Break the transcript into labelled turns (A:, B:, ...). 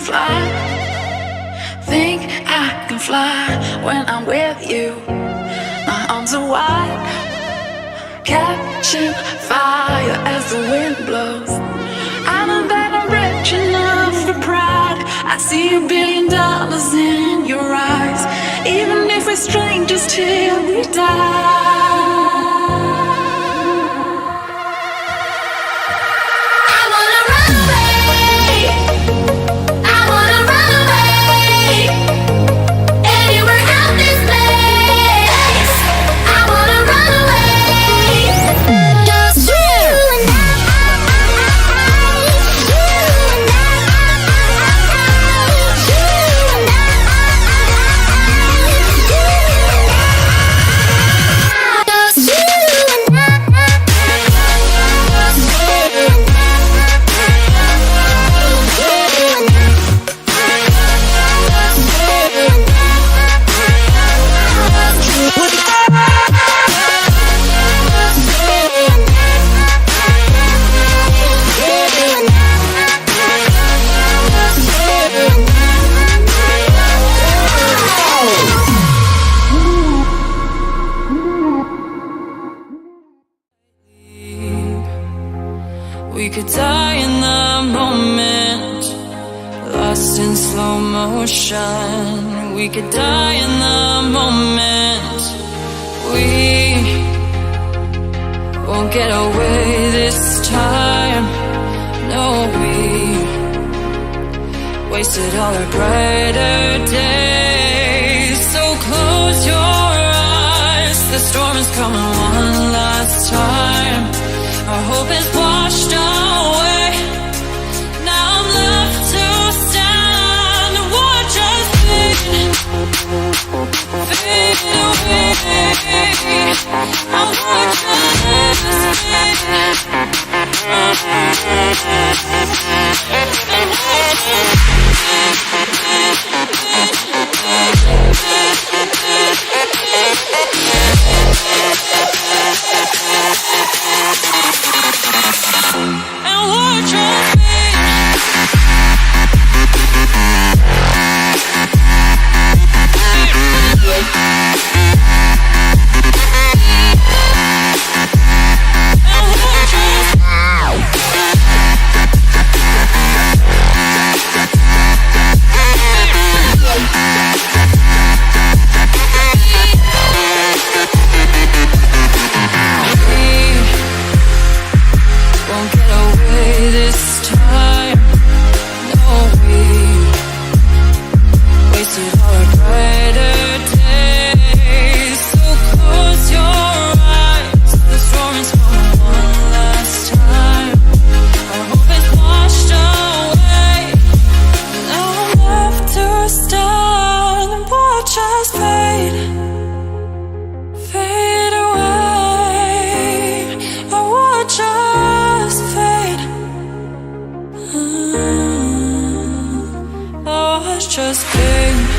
A: fly. Think I can fly when I'm with you. My arms are wide, catching fire as the wind blows. I know that I'm rich enough for pride. I see $1 billion in your eyes. Even if we're strangers till we die.
B: We could die in the moment, lost in slow motion. We could die in the moment. We won't get away this time. No, we wasted all our brighter days. So close your eyes, the storm is coming one last time. Our hope is washed away. Now I'm left to stand and watch us fade away. I'll watch us just fade.